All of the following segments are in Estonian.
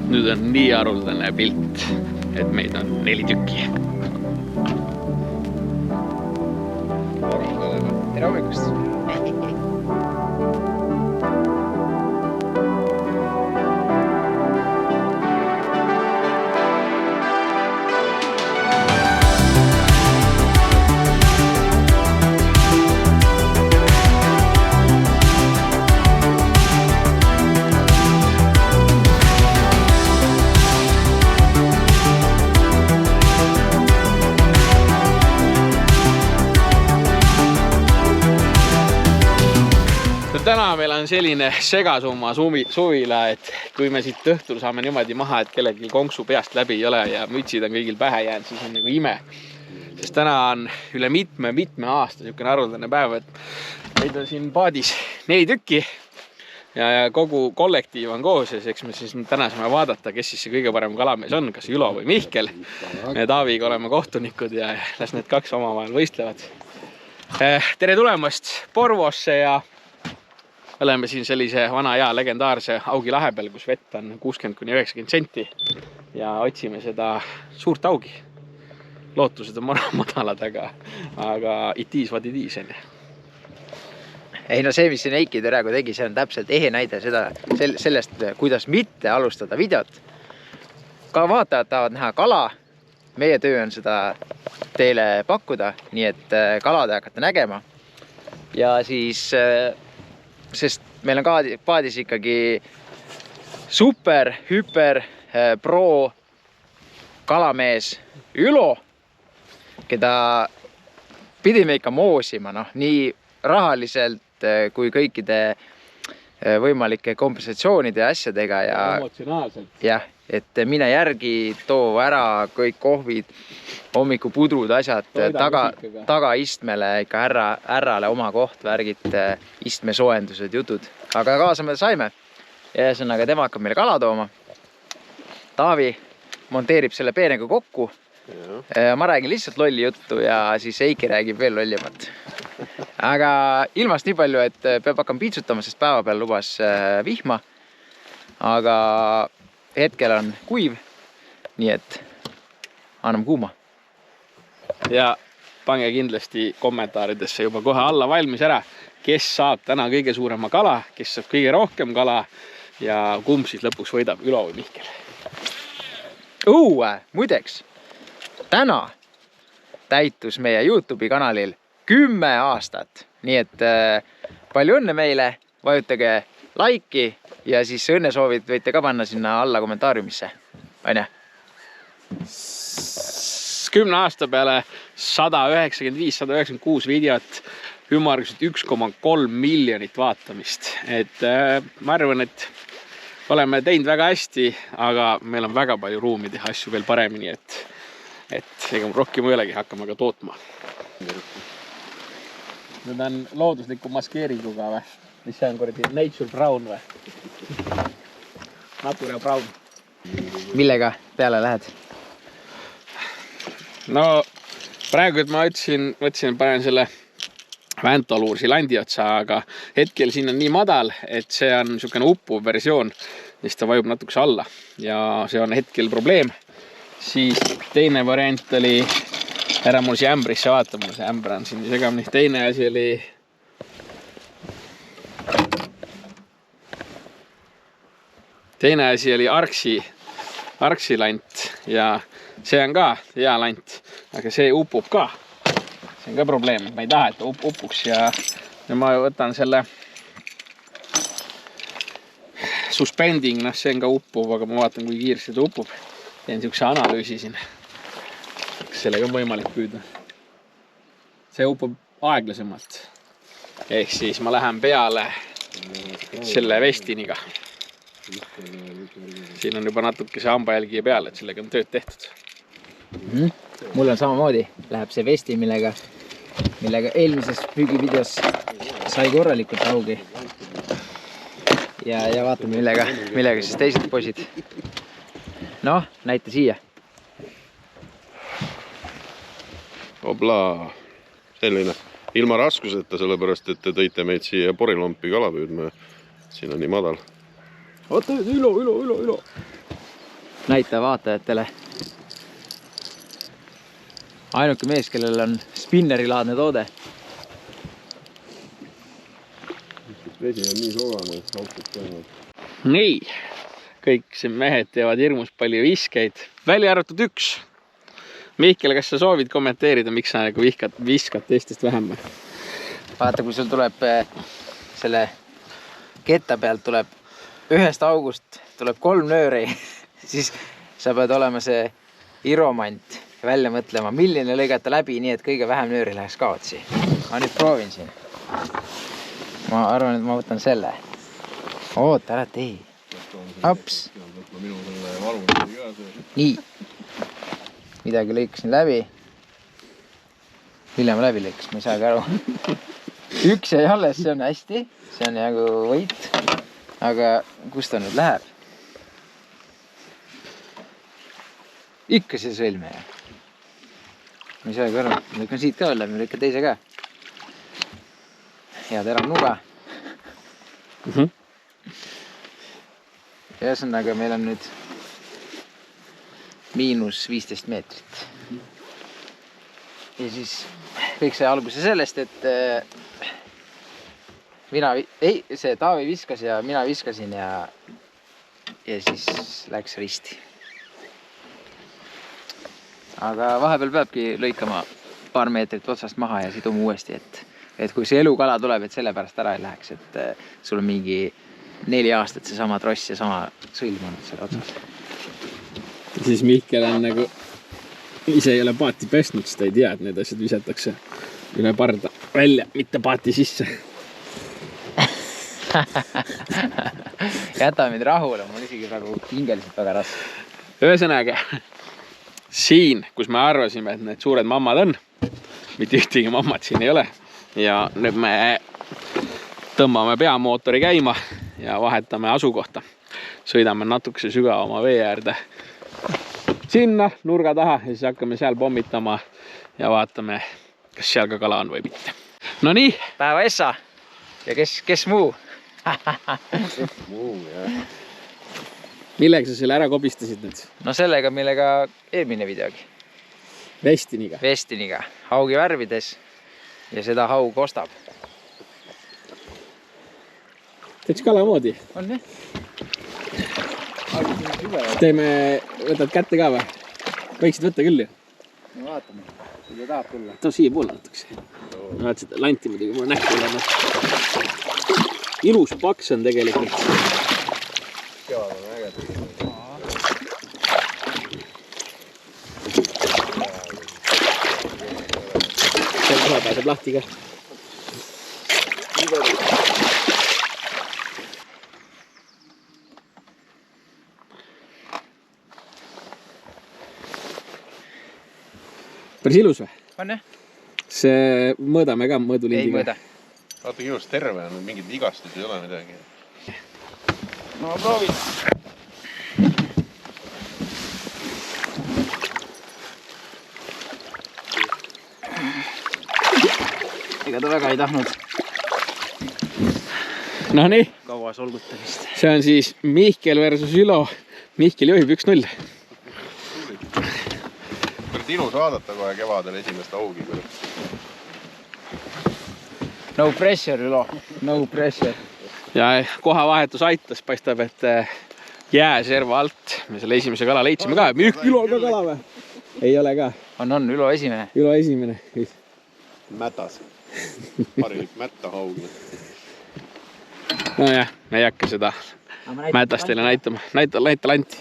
Nüüd on nii haruldane pilt, et meid on 4 tükki. Tere hommikust! Täna meil on selline segasumma suvila, et kui me siit õhtul saame niimoodi maha, et kellelgi konksu peast läbi ei ole ja mütsid on kõigil pähe jäänud, siis on nagu ime. Sest täna on üle mitme aasta niisugune haruldane päev, et meid on siin paadis 4 tükki ja kogu kollektiiv on koos ja eks me siis täna saame vaadata, kes siis see kõige parem kalamees on, kas Ülo või Mihkel. Me Taaviga oleme kohtunikud ja las need 2 omavahel võistlevad. Tere tulemast Porvoosse ja oleme siin sellise vana hea legendaarse augi lahe peal, kus vett on 60–90 senti ja otsime seda suurt augi. Lootused on madalad, aga it is what it is. Ei no see, mis siin Eiki Terego tegi, see on täpselt ehe näide sellest, kuidas mitte alustada videot. Ka vaatajad tahavad näha kala. Meie töö on seda teile pakkuda, nii et kala te hakkate nägema. Ja siis sest meil on paadis ikkagi super, hüper, pro kalamees Ülo, keda pidime ikka moosima, nii rahaliselt kui kõikide võimalike kompensatsioonide ja asjadega. Ja emotsionaalselt. Jah, et mine järgi, too ära kõik kohvid, hommikupudrud, asjad, tagaistmele ikka ärrale oma koht, värgid, istmesoojendused, jutud. Aga kaasa me saime. Ja ühesõnaga tema hakkab meile kala tooma. Taavi monteerib selle peenega kokku. Ma räägin lihtsalt lolli juttu ja siis Eiki räägib veel lollimat. Aga ilmast nii palju, et peab hakkama piitsutama, sest päeva peal lubas vihma. Aga hetkel on kuiv, nii et anname kuuma. Ja pange kindlasti kommentaaridesse juba kohe alla valmis ära, kes saab täna kõige suurema kala, kes saab kõige rohkem kala ja kumb siis lõpuks võidab, Ülo või Mihkel. Muideks, täna täitus meie YouTube'i kanalil 10 aastat. Nii et palju õnne meile, vajutage laiki ja siis õnnesoovid võite ka panna sinna alla kommentaariumisse. Aine? 10 aasta peale 195–196 videot, ümmarguselt 1,3 miljonit vaatamist. Et ma arvan, et oleme teinud väga hästi, aga meil on väga palju ruumi teha asju veel paremini, et ega rohkem ei olegi, hakkame ka tootma. Nüüd on loodusliku maskeeringuga või? Mis see on kordi? Nature Brown või? Nature Brown. Millega peale lähed? No praegu, et ma võtsin, panen selle Vantoluursi landi otsa, aga hetkel siin on nii madal, et see on niisugune uppuv versioon, siis ta vajub natukese alla ja see on hetkel probleem. Siis teine variant oli, ära mul siia ämbrisse vaata, mul see ämbr on siin segamini. Teine asi oli Arksi lant ja see on ka hea lant, aga see upub ka. See on ka probleem, ma ei taha, et ta upuks ja ma võtan selle suspending, see on ka uppuv, aga ma vaatan, kui kiiresti ta upub. Teen niisuguse analüüsi siin. Sellega on võimalik püüda. See upub aeglasemalt. Ehk siis ma lähen peale selle vestiniga. Siin on juba natuke see hambajälgi peal, et sellega on tööd tehtud. Mul on samamoodi. Läheb see vesti, millega eelmises püügivideos sai korralikult augi. Ja vaatame, millega siis teised poisid. Noh, näita siia. Oblaa, selline ilma raskuseta, sellepärast, et te tõite meid siia Porilompi kala püüdma. Siin on nii madal. Oota, Ülo. näita vaatajatele. Ainuke mees, kellel on spinnerilaadne toode. Vesi on nii sogane, et haukub tõenäoliselt. Nii, kõik siin mehed teevad hirmus palju viskeid, välja arvatud üks. Mihkel, kas sa soovid kommenteerida, miks sa nagu viskad teistest vähem? Vaata, kui sul tuleb selle ketta pealt tuleb ühest august tuleb 3 nööri, siis sa pead olema see iromant välja mõtlema, milline lõigata läbi, nii et kõige vähem nööri läheks kaotsi. Ma nüüd proovin siin. Ma arvan, et ma võtan selle. Oota, ära tee. Hops. Nii. Midagi lõikasin läbi. Mille ma läbi lõikasin, ma ei saagi aru. Üks jäi alles, see on hästi. See on nagu võit. Aga kus ta nüüd läheb? Ikka see sõlme. Ma ei saagi aru. Ma lõikan siit ka läbi, ma lõikan teise ka. Hea terav nuga. Ühesõnaga, meil on nüüd -15 meetrit. Ja siis kõik sai alguse sellest, et see Taavi viskas ja mina viskasin ja siis läks risti. Aga vahepeal peabki lõikama paar meetrit otsast maha ja siduma uuesti, et kui see elukala tuleb, et selle pärast ära ei läheks, et sul on mingi 4 aastat see sama tross ja sama sõlm olnud selle otsas. Siis Mihkel on nagu ise ei ole paati pesnud, siis ta ei tea, et need asjad visatakse üle parda välja, mitte paati sisse. Jäta mind rahule, mul isegi praegu hingeliselt väga raske. Ühesõnaga, siin, kus me arvasime, et need suured mammad on, mitte ühtegi mammad siin ei ole. Ja nüüd me tõmbame peamootori käima ja vahetame asukohta. Sõidame natukese sügavama vee äärde sinna nurga taha ja siis hakkame seal pommitama ja vaatame, kas seal ka kala on või mitte. No nii. Päeva Essa. Ja kes muu? Muu, jah. Millega sa selle ära kobistasid nüüd? No sellega, millega eelmine videogi. Vestiniga. Vestiniga. Haugi värvides ja seda haug ostab. Teeks kala moodi. On jah? Teeme, võtad kätte ka või? Võiksid võtta küll ju. No vaatame, kui ta tahab tulla. Too siia poole natukese. Vaat seda lanti muidugi, mul nähku olema. Ilus paks on tegelikult. Kevad on äge. See kohe pääseb lahti ka. Päris ilus või? On jah? See mõõdame ka mõõdulindiga. Ei mõõda. Vaata ilus terve on, mingid vigastud ei ole midagi. No ma proovin. Ega ta väga ei tahtnud. No nii. Kaua solgutamist. See on siis Mihkel versus Ülo. Mihkel juhib 1-0. Ilus vaadata kohe kevadel esimest augi. No pressure, Ülo. No pressure. Ja kohavahetus aitas, paistab, et jääserva alt me selle esimese kala leidsime ka. Ülo ka kala või? Ei ole ka. On, Ülo esimene. Ülo esimene. Mätas. Harilik mätta haug. No jah, me ei hakka seda mätast teile näitama. Näita lanti.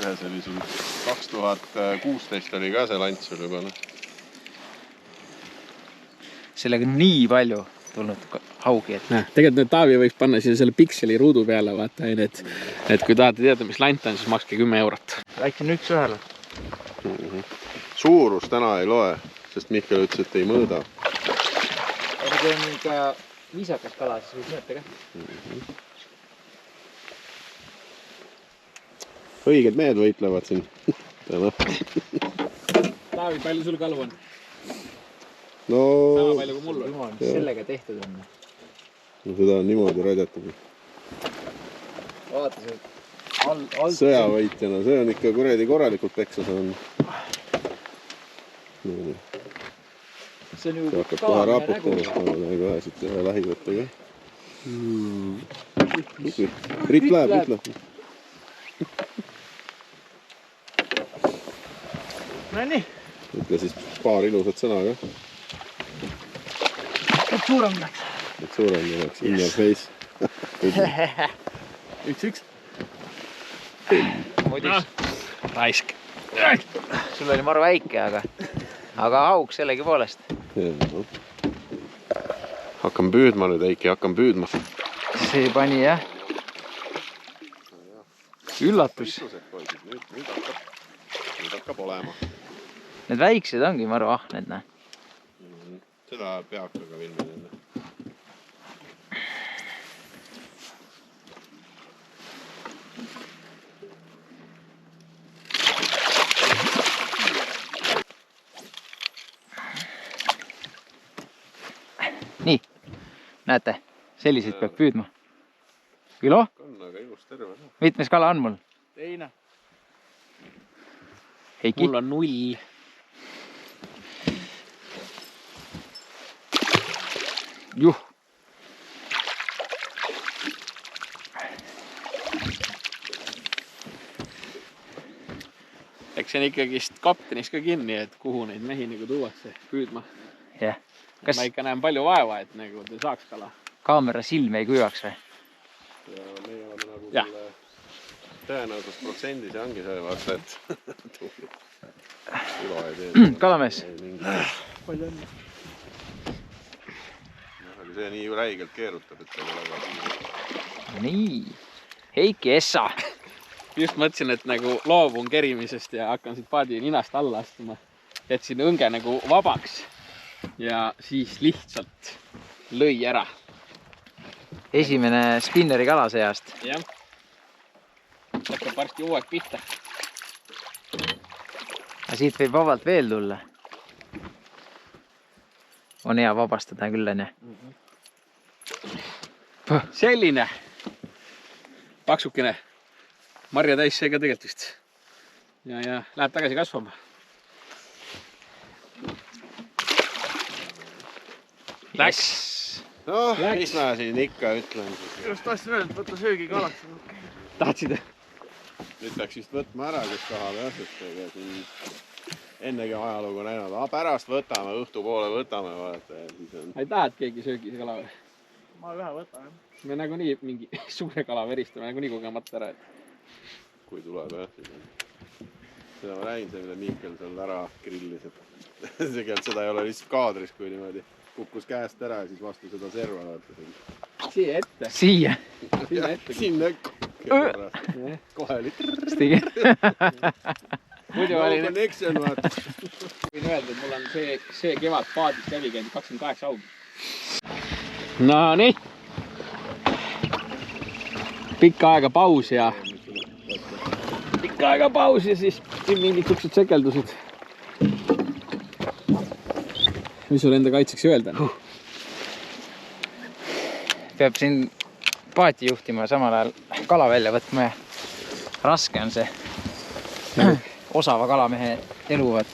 See oli sul 2016 oli ka see lant sul juba. Sellega nii palju tulnud haugi. Tegelikult nüüd Taavi võiks panna siia selle pikseli ruudu peale, vaata, et kui tahate teada, mis lant on, siis makske 10 eurot. Rääkin 1-1. Suurus täna ei loe, sest Mihkel ütles, et ei mõõda. Aga kui on ikka viisakas kala, siis võib mõõta ka. Õiged mehed võitlevad siin. Taavi, palju sul kalu on? No, sama palju kui mul on. Sellega tehtud on. No seda on niimoodi raidetud. vaata see sõjavõitjana, see on ikka kuredi korralikult peksa saanud. see on ju hakkab kohe raputama, kohe siit ühe lähivõttega. Ritt läheb. No nii. Ütle siis paar ilusat sõna ka. Et suurem läks. Et suurem läks, in your face. 1-1. Muiduks. Raisk. Sul oli maru väike, aga auk sellegi poolest. Hakkan püüdma nüüd, Eiki, hakkan püüdma. See pani jah. Üllatus. Nüüd hakkab olema. Need väiksed ongi maru ahned, näe. Seda peakaga vilmine enne. Nii, näete, selliseid peab püüdma. Küll oh? On, aga ilus terve. Mitmes kala on mul? Teine. Heiki? Mul on 0. Juh. Eks see on ikkagist kaptenis ka kinni, et kuhu neid mehi nagu tuuakse püüdma. Jah. Ma ikka näen palju vaeva, et nagu te saaks kala. Kaamera silme ei kuivaks või? Ja meie oleme nagu selle tõenäosusprotsendis ja ongi see vaata, et ulo ei tee. Kalamees. Palju õnne. Aga see nii räigelt keerutab, et see ei ole Nii. Heiki Essa. Just mõtlesin, et nagu loobun kerimisest ja hakkan siit paadi ninast alla astuma. Jätsin õnge nagu vabaks ja siis lihtsalt lõi ära. Esimene spinneri kala seast. Jah. Hakkab varsti uued pihta. Aga siit võib vabalt veel tulla. On hea vabastada küll, on ju. Selline paksukene. Marja täis see ka tegelikult vist. Ja läheb tagasi kasvama. Läks. No, mis ma siin ikka ütlen. Just tahtsin öelda, et võtta söögi kalaks. Tahtsid? Nüüd peaks vist võtma ära, kes tahab jah, sest ega siin ennegi ajalugu näinud. Pärast võtame, õhtupoole võtame. Vaata, ei taha, et keegi söögi kala või? Ma ühe võtan. Me nagunii mingi suure kala veristame nagunii kogemata ära. Kui tuleb jah. Seda ma näin, see mida Miikel seal ära grillis. Tegelikult seda ei ole lihtsalt kaadris, kui niimoodi kukkus käest ära ja siis vastu seda serva. Siia ette. Siia. Sinna ette. Sinna kohe oli. Muidu oli connection, vaata. Võin öelda, et mul on see kevad paadist läbi käinud 28 aug. No nii. Pikka aega paus ja siis mingid siuksed sekeldused. Mis sul enda kaitseks öelda? Peab siin paati juhtima ja samal ajal kala välja võtma ja raske on see osava kalamehe elu võt.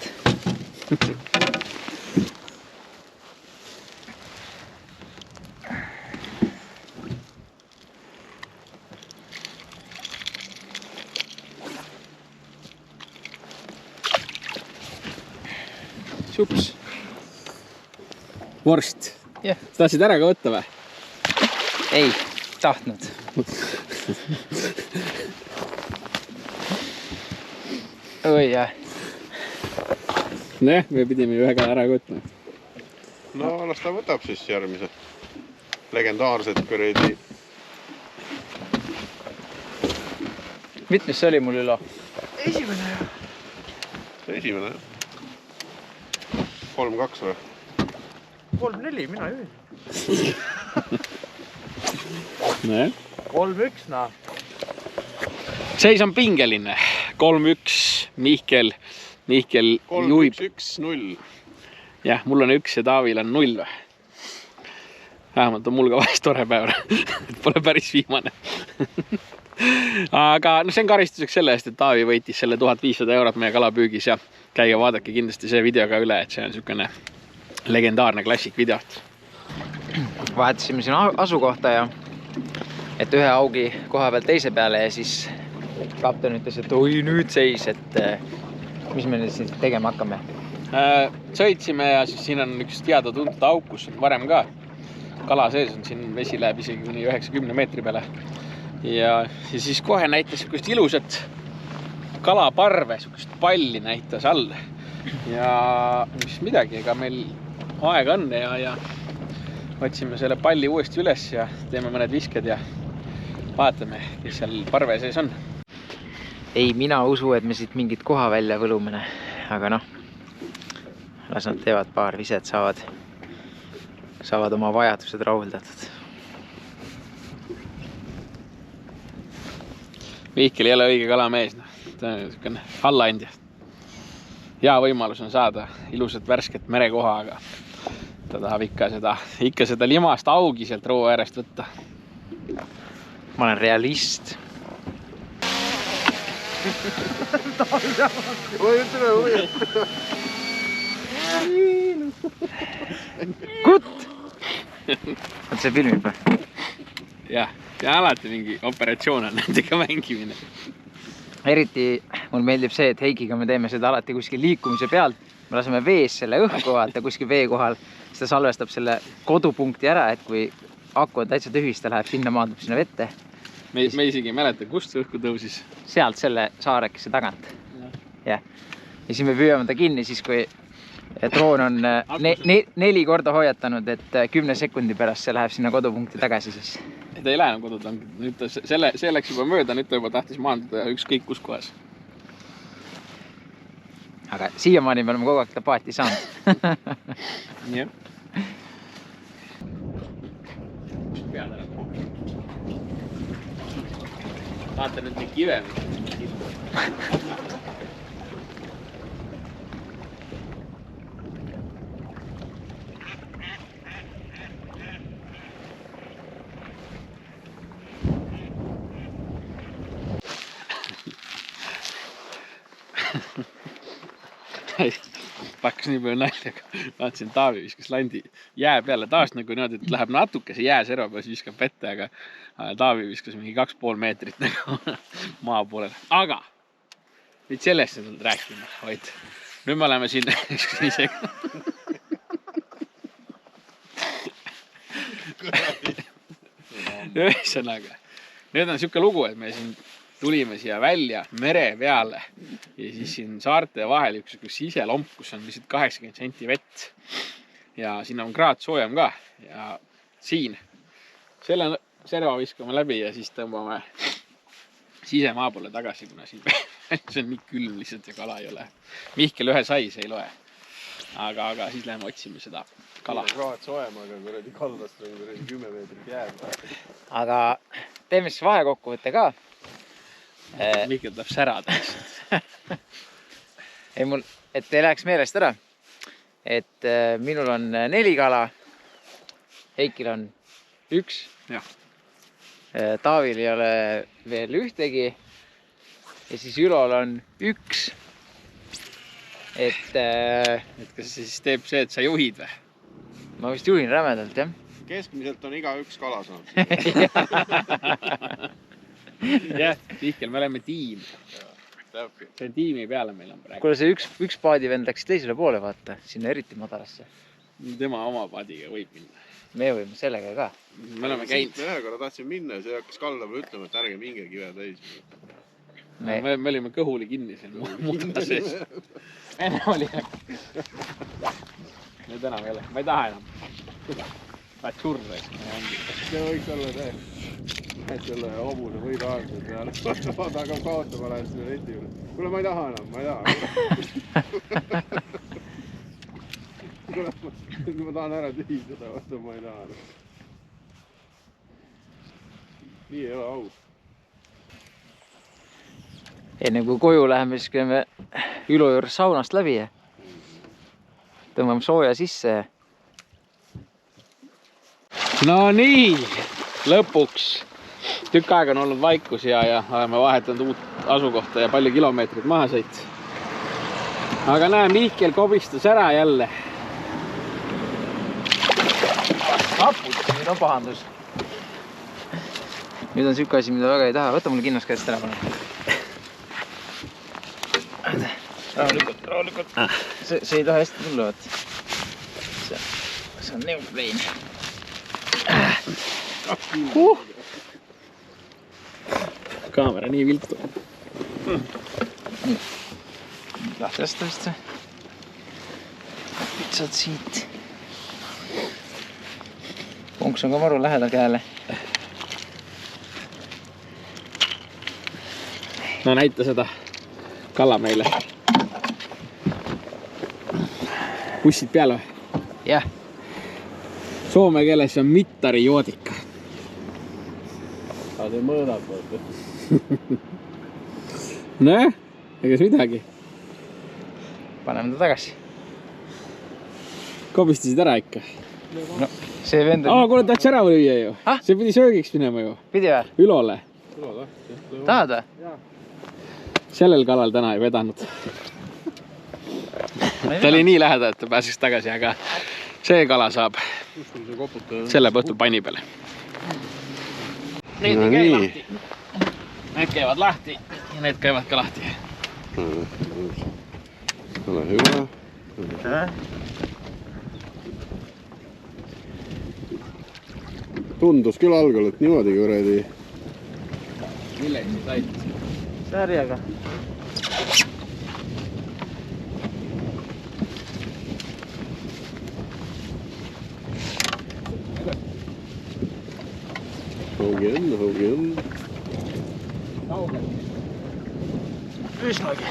Sups. Vorst. Jah. Sa tahtsid ära ka võtta või? Ei, tahtnud. Oi jah. Nojah, me pidime ühe kala ära võtma. No las ta võtab siis järgmise legendaarsed kuredi. Mitmes see oli mul ülo? Esimene. Esimene. 3-2 või? 3-4, mina juhin. Nojah. 3-1, noh. Seis on pingeline. 3-1. Mihkel juhib. 3-1-1-0. Jah, mul on 1 ja Taavil on 0. Vähemalt on mul ka vahest tore päev. Pole päris viimane. aga no see on karistuseks selle eest, et Taavi võitis selle 1500 eurot meie kalapüügis ja käige vaadake kindlasti see video ka üle, et see on niisugune legendaarne klassikvideot. Vahetasime siin asukohta ja et ühe augi koha pealt teise peale ja siis kapten ütles, et oi nüüd seis, et mis me nüüd siin tegema hakkame. Sõitsime ja siis siin on üks teada-tuntud auk, kus on varem ka kala sees on, siin vesi läheb isegi kuni 90 meetri peale. Ja siis kohe näitas niisugust ilusat kalaparve, niisugust palli näitas all. Ja mis midagi, ega meil aega on ja otsime selle palli uuesti üles ja teeme mõned visked ja vaatame, kes seal parve sees on. Ei, mina usu, et me siit mingit koha välja võlumine, aga noh, las nad teevad paar viset, saavad oma vajadused rahuldatud. Mihkel ei ole õige kalamees, ta on niisugune allaandja. Hea võimalus on saada ilusat värsket merekoha, aga ta tahab ikka seda limast augi sealt roo äärest võtta. Ma olen realist. Kutt! Oot see filmib või? Jah, ja alati mingi operatsioon on nendega mängimine. Eriti mul meeldib see, et Heikiga me teeme seda alati kuskil liikumise pealt. Me laseme vees selle õhku vaata kuskil vee kohal. Siis ta salvestab selle kodupunkti ära, et kui aku on täitsa tühis, ta läheb sinna, maandub sinna vette. Me isegi ei mäleta, kust see õhku tõusis. Sealt selle saarekesse tagant. Ja siis me püüame ta kinni siis, kui droon on 4 korda hoiatanud, et 10 sekundi pärast see läheb sinna kodupunkti tagasi siis. Ta ei lähe enam kodutangi. Nüüd see läks juba mööda, nüüd ta juba tahtis maanduda ükskõik kus kohas. Aga siiamaani me oleme kogu aeg ta paati saanud. Jah. Pead ära. Vaata nüüd neid kive. Pakkas nii palju naljaga. Vaatasin, Taavi viskas landi jää peale. Taas nagu niimoodi, et läheb natukese jääserva peal, siis viskab vette, aga Taavi viskas mingi 2,5 meetrit nagu maa poolele. Aga nüüd sellest nüüd rääkima, vaid nüüd me oleme siin isegi. Ühesõnaga, nüüd on niisugune lugu, et me siin tulime siia välja mere peale ja siis siin saarte vahel üks siselomp, kus on lihtsalt 80 senti vett ja siin on kraad soojem ka ja siin selle serva viskame läbi ja siis tõmbame sisemaa poole tagasi, kuna siin see on nii külm lihtsalt ja kala ei ole. Mihkel ühe sai, see ei loe. Aga siis läheme otsime seda kala. Kraad soojem, aga kuradi kallast on 10 meetrit jääb. Aga teeme siis vahekokkuvõtte ka. Mihkel tahab särada. Ei mul, et ei läheks meelest ära, et minul on 4 kala, Heikil on 1, ja. Taavil ei ole veel ühtegi ja siis Ülol on 1. Et kas siis teeb see, et sa juhid või? Ma vist juhin rämedalt, jah. Keskmiselt on iga üks kala saanud. Jah, Mihkel, me oleme tiim. See tiimi peale meil on praegu. Kuule, see üks paadivend läks teisele poole, vaata, sinna eriti madalasse. Tema oma paadiga võib minna. Me võime sellega ka. Me oleme käinud. Ühe korra tahtsin minna ja see hakkas Kallavale ütlema, et ärge minge kive täis. Me olime kõhuli kinni seal muda sees. Enne oli. Nüüd enam ei ole. Ma ei taha enam. Vaat surre. See võiks olla see. Et selle hobune või taarse peale. Vaata hakkab kaotama läheb selle neti juurde. Kuule, ma ei taha enam, ma ei taha. Kuule, ma tahan ära tühistada, vaata ma ei taha enam. Nii ei ole aus. Enne kui koju läheme, siis käime Ülo juures saunast läbi ja tõmbame sooja sisse. No nii, lõpuks Tükk aega on olnud vaikus ja oleme vahetanud uut asukohta ja palju kilomeetreid maha sõit. Aga näe, Mihkel kobistas ära jälle. Apud, nüüd on pahandus. Nüüd on siuke asi, mida väga ei taha. Võta mulle kinnas käest ära, pane. Rahulikult. See ei taha hästi tulla, vaat. See on neoprein. Kaamera nii viltu. Lahti lasta vist see. Pitsad siit. Konks on ka maru lähedal käele. No näita seda kala meile. Pussid peal või? Jah. Soome keeles on mittari joodika. Aga see mõõdab. Näe, egas midagi. Paneme ta tagasi. Kobistasid ära ikka. No, see vend on... Kuule, tahaks ära lüüa ju. Ah? See pidi söögiks minema ju. Pidi või? Ülole. Tahad või? Sellel kalal täna ei vedanud. Ta oli nii lähedal, et ta pääseks tagasi, aga see kala saab selle õhtul panni peale. Need ei käi lahti. Need käivad lahti ja need käivad ka lahti. Ole hyvä. Tundus küll algul, et niimoodi kuradi. Milleks siis said? Särjega. Haugen. Üsnagi.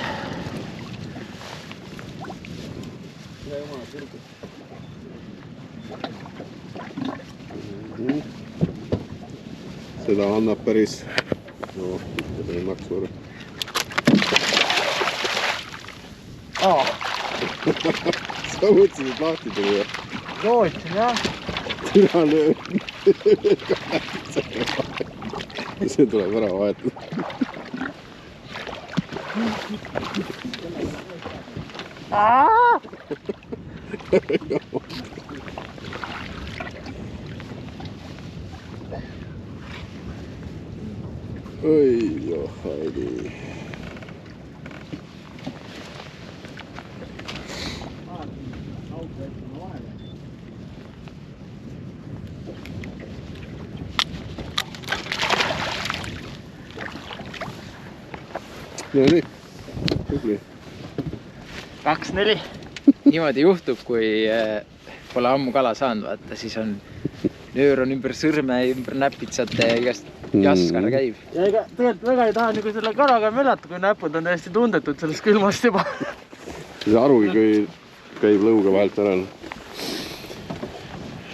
Seda annab päris... No, mitte ei maksu ära. Sa mõtlesid, et lahti tuli või? Lootsin, jah. Türa löö. See tuleb ära vahetada. Oi, johaili. No nii, tubli. 2-4. Niimoodi juhtub, kui pole ammu kala saanud, vaata, siis on nöör on ümber sõrme, ümber näpitsate ja igast jaskar käib. Ja ega tegelikult väga ei taha nagu selle kalaga möllata, kui näpud on täiesti tundetud sellest külmast juba. See arugi, kui käib lõuga vahelt ära.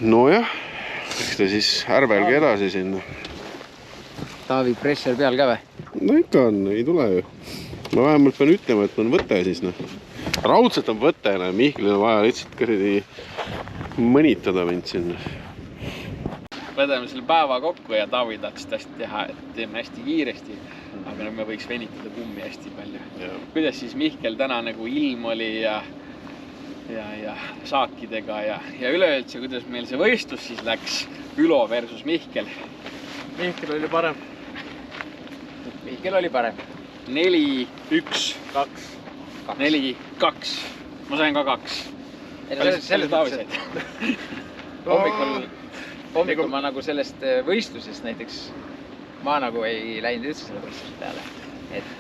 Nojah, eks ta siis ärbelgi edasi sinna. Taavi pressure peal ka või? No ikka on, ei tule ju. Ma vähemalt pean ütlema, et on võte siis. Raudselt on võte, Mihklil on vaja lihtsalt kõrdi mõnitada mind sinna. Vedame selle päeva kokku ja Taavi tahtis hästi teha, et teeme hästi kiiresti, aga me võiks venitada kummi hästi palju. Kuidas siis Mihkel täna nagu ilm oli ja saakidega ja üleüldse, kuidas meil see võistlus siis läks? Ülo versus Mihkel. Mihkel oli parem. Mihkel oli parem. 4-1. 4-2. Ma sain ka 2. Selles Taavi said. Hommikul ma nagu sellest võistlusest näiteks, ma nagu ei läinud üldse selle võistluse peale. Et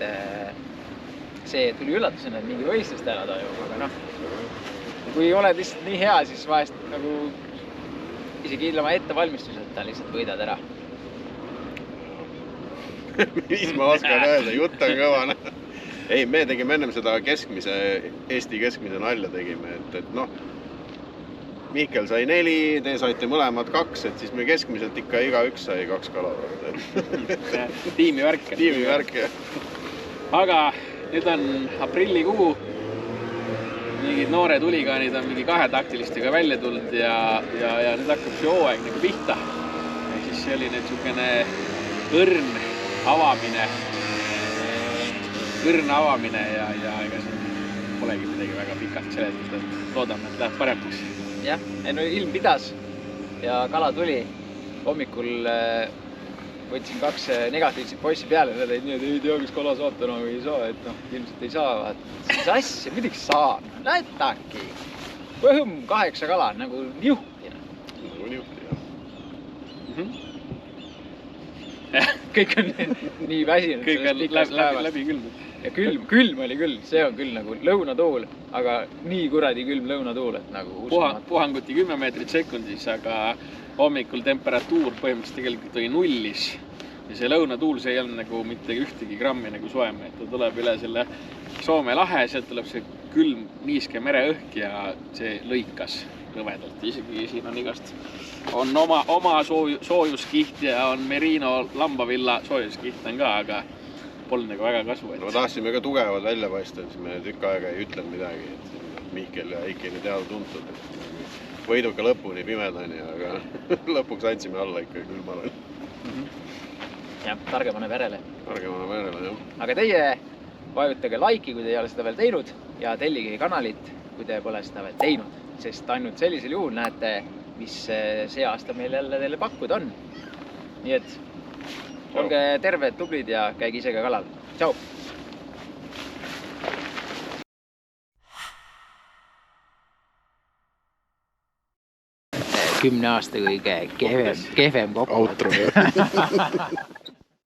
see tuli üllatusena, et mingi võistlust ära toimub, aga noh, kui oled lihtsalt nii hea, siis vahest nagu isegi ilma ettevalmistuseta lihtsalt võidad ära. Mis ma oskan öelda, jutt on kõvana. Ei, me tegime ennem seda Eesti keskmise nalja tegime, et noh, Mihkel sai 4, te saite mõlemad 2, et siis me keskmiselt ikka igaüks sai 2 kala. Tiimivärk. Tiimivärk, jah. Aga nüüd on aprillikuu. Mingid noore tulikaanid on mingi 2-taktilistega välja tulnud ja nüüd hakkab see hooaeg nagu pihta. Ehk siis see oli nüüd sihukene õrn avamine ja ega siin polegi midagi väga pikalt seletust, et loodame, et läheb paremaks. jah, no ilm pidas ja kala tuli. Hommikul võtsin 2 negatiivset poissi peale, nad olid nii, et ei tea, kas kala saata enam või ei saa, et noh, ilmselt ei saa, vaat. Siis asja, muidugi saan, näetaki. Põhm 8 kala, nagu niuhtina. Nagu niuhti, jah. Kõik on nii väsinud. Kõik on läbi külmud. Ja külm oli küll, see on küll nagu lõunatuul, aga nii kuradi külm lõunatuul, et nagu usumatu. Puhanguti 10 meetrit sekundis, aga hommikul temperatuur põhimõtteliselt tegelikult oli nullis. Ja see lõunatuul, see ei olnud nagu mitte ühtegi grammi nagu soem, et ta tuleb üle selle Soome lahe, sealt tuleb see külm niiske mereõhk ja see lõikas lõvedalt. Isegi siin on igast, on oma soojuskiht ja on Merino lambavilla soojuskiht on ka, aga polnud nagu väga kasu. No tahtsime ka tugevad välja paista, siis me tükk aega ei ütlenud midagi, et Mihkel ja Heiki oli teada tuntud. Võiduka lõpuni pimedani, aga lõpuks andsime alla ikka külmale. jah, targemane verele. Targemane verele, jah. Aga teie vajutage like'i, kui te ei ole seda veel teinud ja tellige kanalit, kui te pole seda veel teinud, sest ainult sellisel juhul näete, mis see aasta meil jälle teile pakkuda on. Nii et olge terved, tublid ja käige ise ka kalal. Tšau! 10 aasta kõige kehvem kokku. Outro, jah.